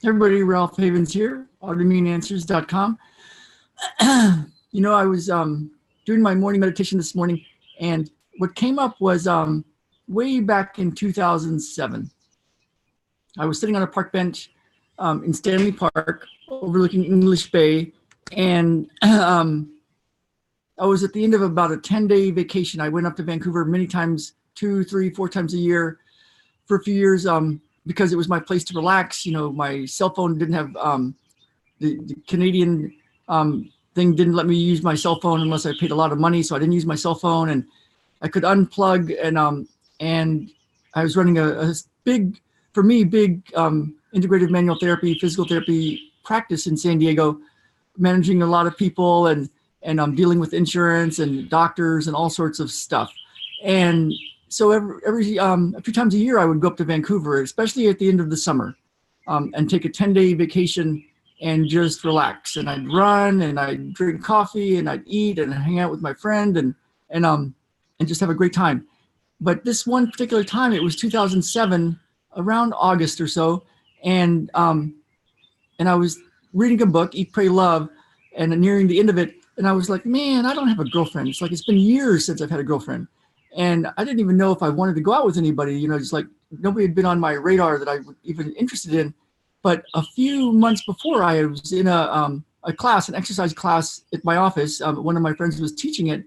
Everybody, Ralph Havens here, autoimmuneanswers.com. I was doing my morning meditation this morning, and what came up was way back in 2007. I was sitting on a park bench in Stanley Park overlooking English Bay, and I was at the end of about a 10-day vacation. I went up to Vancouver many times, 2, 3, 4 times a year for a few years, because it was my place to relax. My cell phone didn't have the Canadian thing didn't let me use my cell phone unless I paid a lot of money, so I didn't use my cell phone, and I could unplug. And I was running a big integrative manual therapy, physical therapy practice in San Diego, managing a lot of people and dealing with insurance and doctors and all sorts of stuff. And so every a few times a year, I would go up to Vancouver, especially at the end of the summer, and take a 10-day vacation and just relax. And I'd run and I'd drink coffee and I'd eat and hang out with my friend and just have a great time. But this one particular time, it was 2007, around August or so, and I was reading a book, Eat, Pray, Love, and nearing the end of it, and I was like, man, I don't have a girlfriend. It's been years since I've had a girlfriend. And I didn't even know if I wanted to go out with anybody, just like nobody had been on my radar that I was even interested in. But a few months before, I was in a class, an exercise class at my office. One of my friends was teaching it,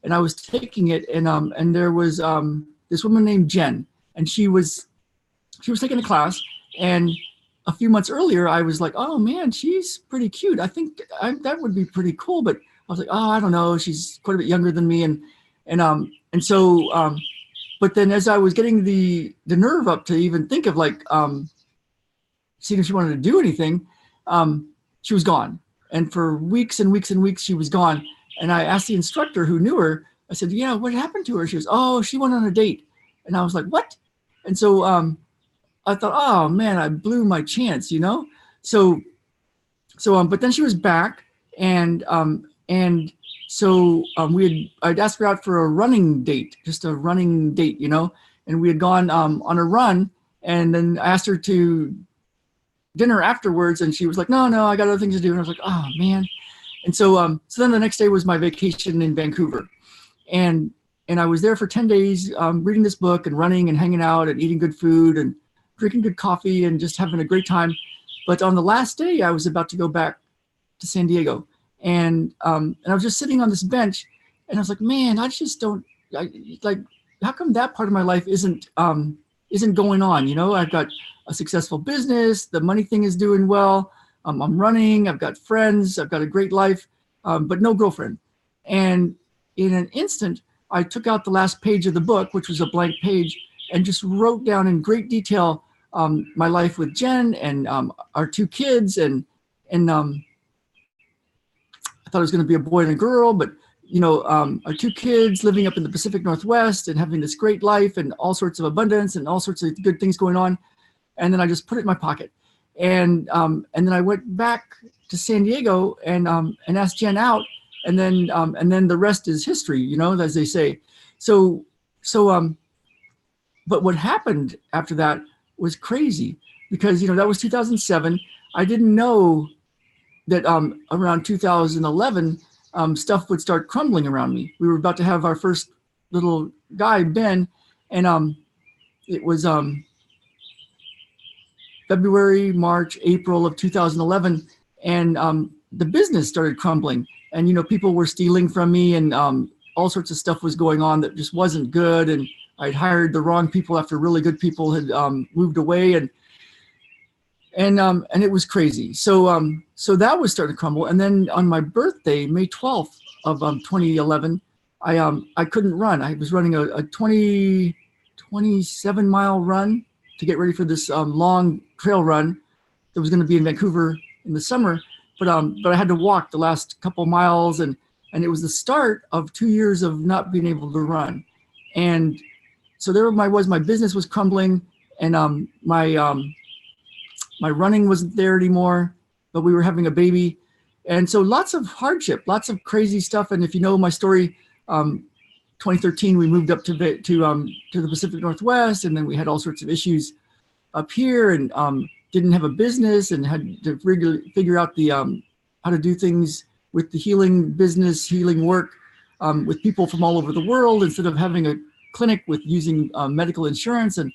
and I was taking it, and there was this woman named Jen, and she was taking a class. And a few months earlier, I was like, oh man, she's pretty cute. I think that would be pretty cool. But I was like, oh, I don't know. She's quite a bit younger than me, and so, but then as I was getting the nerve up to even think of seeing if she wanted to do anything, she was gone. And for weeks and weeks and weeks, she was gone. And I asked the instructor who knew her, I said, yeah, what happened to her? She goes, oh, she went on a date. And I was like, what? And so I thought, oh man, I blew my chance, So, but then she was back, and so I'd asked her out for a running date, just a running date, and we had gone on a run, and then I asked her to dinner afterwards, and she was like, no, I got other things to do. And I was like, oh man. And so then the next day was my vacation in Vancouver, and I was there for 10 days reading this book and running and hanging out and eating good food and drinking good coffee and just having a great time. But on the last day, I was about to go back to San Diego. And I was just sitting on this bench, and I was like, man, I just don't how come that part of my life isn't going on? I've got a successful business, the money thing is doing well. I'm running, I've got friends, I've got a great life, but no girlfriend. And in an instant, I took out the last page of the book, which was a blank page, and just wrote down in great detail my life with Jen and our 2 kids, and I thought it was going to be a boy and a girl, but our 2 kids living up in the Pacific Northwest and having this great life and all sorts of abundance and all sorts of good things going on. And then I just put it in my pocket, and then I went back to San Diego and asked Jen out, and then the rest is history, as they say. So but what happened after that was crazy, because that was 2007. I didn't know that around 2011, stuff would start crumbling around me. We were about to have our first little guy, Ben, and it was February, March, April of 2011, and the business started crumbling, and people were stealing from me, and all sorts of stuff was going on that just wasn't good, and I'd hired the wrong people after really good people had moved away, and it was crazy. So that was starting to crumble. And then on my birthday, May 12th of 2011, I couldn't run. I was running a 27 mile run to get ready for this long trail run that was going to be in Vancouver in the summer. But I had to walk the last couple miles, and it was the start of 2 years of not being able to run. And so there my business was crumbling, and my running wasn't there anymore, but we were having a baby. And so lots of hardship, lots of crazy stuff. And if you know my story, 2013, we moved up to the Pacific Northwest, and then we had all sorts of issues up here. And didn't have a business and had to figure out the how to do things with the healing business, healing work with people from all over the world, instead of having a clinic with using medical insurance and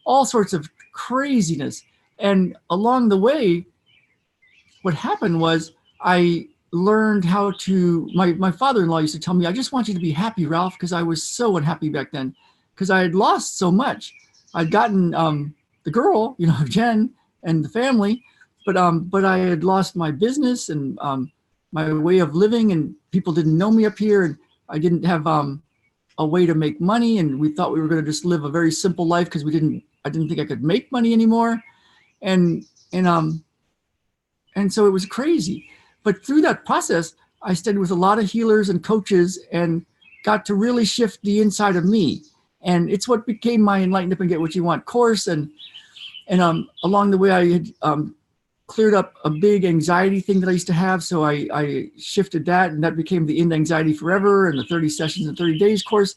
all sorts of craziness. And along the way, what happened was I learned how to, my father-in-law used to tell me, I just want you to be happy, Ralph, because I was so unhappy back then because I had lost so much. I'd gotten the girl, you know, Jen and the family, but I had lost my business and my way of living, and people didn't know me up here, and I didn't have a way to make money, and we thought we were going to just live a very simple life because I didn't think I could make money anymore, and so it was crazy. But through that process, I studied with a lot of healers and coaches and got to really shift the inside of me. And it's what became my Enlighten Up and Get What You Want course. And along the way, I had cleared up a big anxiety thing that I used to have. So I shifted that, and that became the End Anxiety Forever and the 30 Sessions in 30 Days course.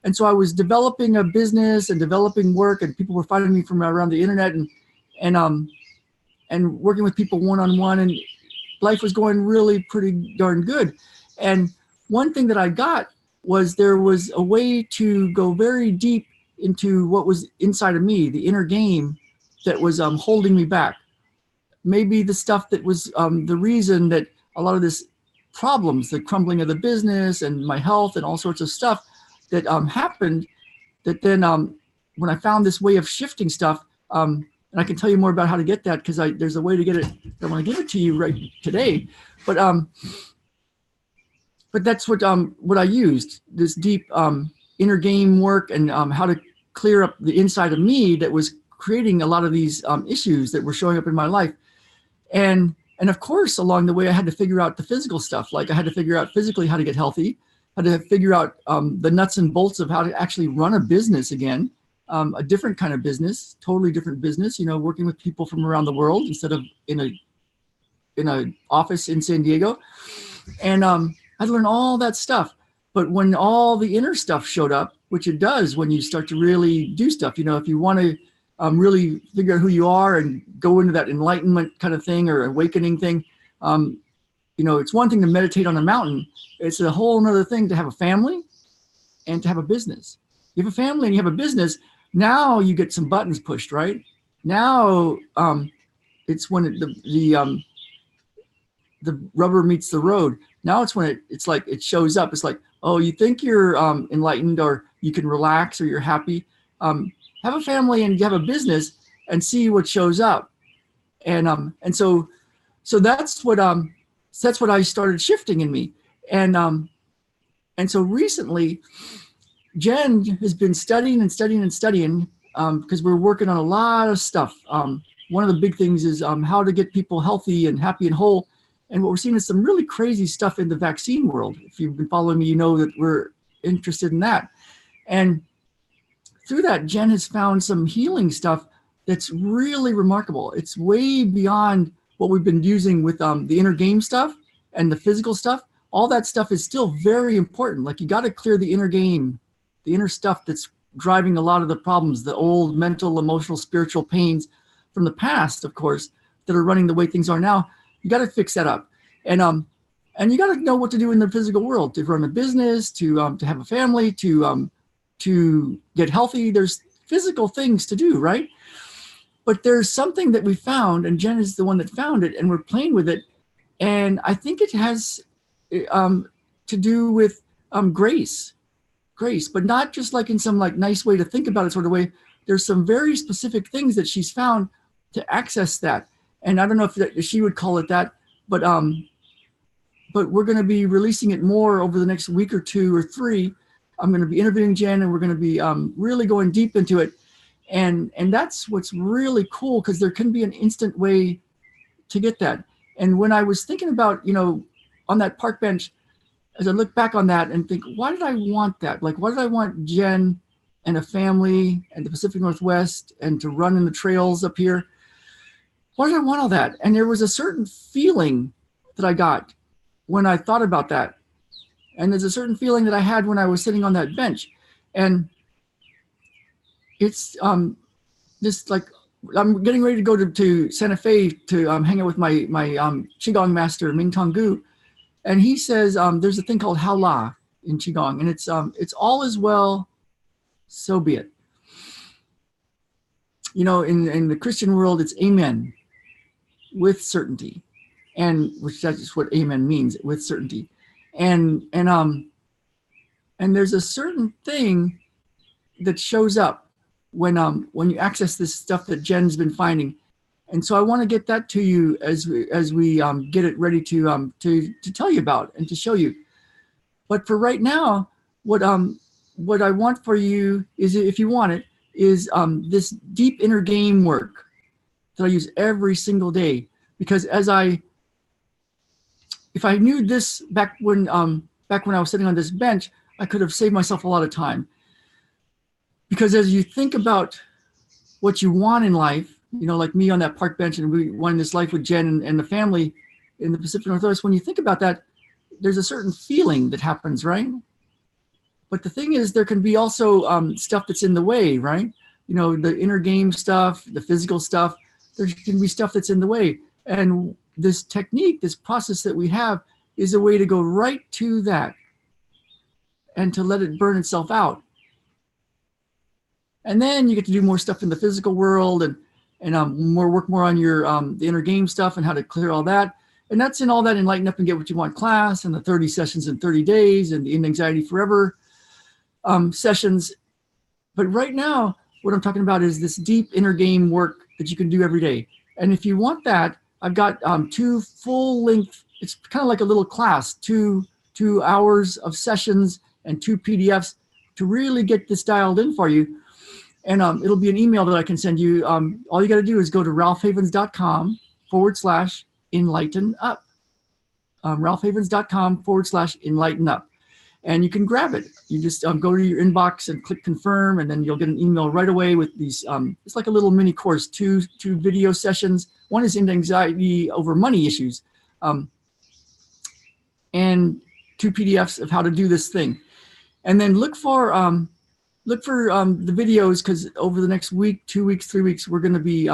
And so I was developing a business and developing work, and people were finding me from around the internet and working with people one-on-one, and life was going really pretty darn good. And one thing that I got was there was a way to go very deep into what was inside of me, the inner game that was holding me back. Maybe the stuff that was the reason that a lot of this problems, the crumbling of the business and my health and all sorts of stuff that happened, that then when I found this way of shifting stuff, and I can tell you more about how to get that because there's a way to get it. I want to give it to you right today, but that's what I used, this deep inner game work, and how to clear up the inside of me that was creating a lot of these issues that were showing up in my life. And of course, along the way, I had to figure out the physical stuff. Like I had to figure out physically how to get healthy, how to figure out the nuts and bolts of how to actually run a business again. A different kind of business, totally different business, you know, working with people from around the world instead of in a office in San Diego. And I learned all that stuff. But when all the inner stuff showed up, which it does when you start to really do stuff, you know, if you want to really figure out who you are and go into that enlightenment kind of thing or awakening thing, you know, it's one thing to meditate on a mountain. It's a whole other thing to have a family and to have a business. You have a family and you have a business. Now you get some buttons pushed, right? Now it's when the rubber meets the road. Now it's when it's like it shows up. It's like, oh, you think you're enlightened or you can relax or you're happy. Have a family and you have a business and see what shows up. And so that's what I started shifting in me. And so recently, Jen has been studying because we're working on a lot of stuff. One of the big things is how to get people healthy and happy and whole. And what we're seeing is some really crazy stuff in the vaccine world. If you've been following me, you know that we're interested in that. And through that, Jen has found some healing stuff that's really remarkable. It's way beyond what we've been using with the inner game stuff and the physical stuff. All that stuff is still very important. Like you got to clear the inner game, the inner stuff that's driving a lot of the problems, the old mental, emotional, spiritual pains from the past, of course, that are running the way things are now. You got to fix that up. And you got to know what to do in the physical world to run a business, to have a family, to get healthy. There's physical things to do, right? But there's something that we found, and Jen is the one that found it, and we're playing with it. And I think it has to do with grace, but not just like in some like nice way to think about it sort of way. There's some very specific things that she's found to access that. And I don't know if she would call it that, but we're going to be releasing it more over the next week or two or three. I'm going to be interviewing Jen, and we're going to be really going deep into it. And that's what's really cool, because there can be an instant way to get that. And when I was thinking about, you know, on that park bench, as I look back on that and think, why did I want that? Like, why did I want Jen and a family and the Pacific Northwest and to run in the trails up here? Why did I want all that? And there was a certain feeling that I got when I thought about that. And there's a certain feeling that I had when I was sitting on that bench. And it's this like I'm getting ready to go to Santa Fe to hang out with my Qigong master, Ming Tong Gu. And he says there's a thing called Hao La in Qigong, and it's all is well, so be it. You know, in the Christian world, it's amen, with certainty, and which that's what amen means, with certainty. And there's a certain thing that shows up when you access this stuff that Jen's been finding. And so I want to get that to you as we get it ready to tell you about and to show you. But for right now, what I want for you is, if you want it, is this deep inner game work that I use every single day. Because if I knew this back when I was sitting on this bench, I could have saved myself a lot of time. Because as you think about what you want in life, you know, like me on that park bench, and we wanted this life with Jen and the family in the Pacific Northwest, when you think about that, there's a certain feeling that happens, right? But the thing is, there can be also stuff that's in the way, right? You know, the inner game stuff, the physical stuff, there can be stuff that's in the way. And this technique, this process that we have, is a way to go right to that and to let it burn itself out. And then you get to do more stuff in the physical world and work more on your the inner game stuff and how to clear all that. And that's in all that Enlighten Up and Get What You Want class, and the 30 sessions in 30 days, and the End Anxiety Forever sessions. But right now, what I'm talking about is this deep inner game work that you can do every day. And if you want that, I've got 2 full length, it's kind of like a little class, 2 hours of sessions and 2 PDFs to really get this dialed in for you. And it'll be an email that I can send you. All you got to do is go to ralphhavens.com/enlighten up. ralphhavens.com/enlighten up. And you can grab it. You just go to your inbox and click confirm, and then you'll get an email right away with these. It's like a little mini course, two video sessions. One is End Anxiety over money issues, and 2 PDFs of how to do this thing. And then look for the videos, because over the next week, 2 weeks, 3 weeks, we're going to be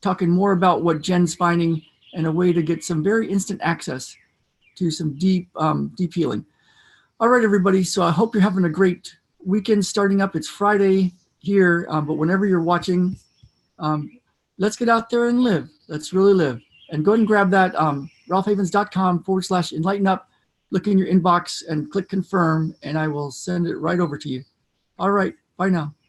talking more about what Jen's finding and a way to get some very instant access to some deep healing. All right, everybody. So I hope you're having a great weekend starting up. It's Friday here, but whenever you're watching, let's get out there and live. Let's really live. And go ahead and grab that ralphhavens.com/enlighten up. Look in your inbox and click confirm, and I will send it right over to you. All right. Bye now.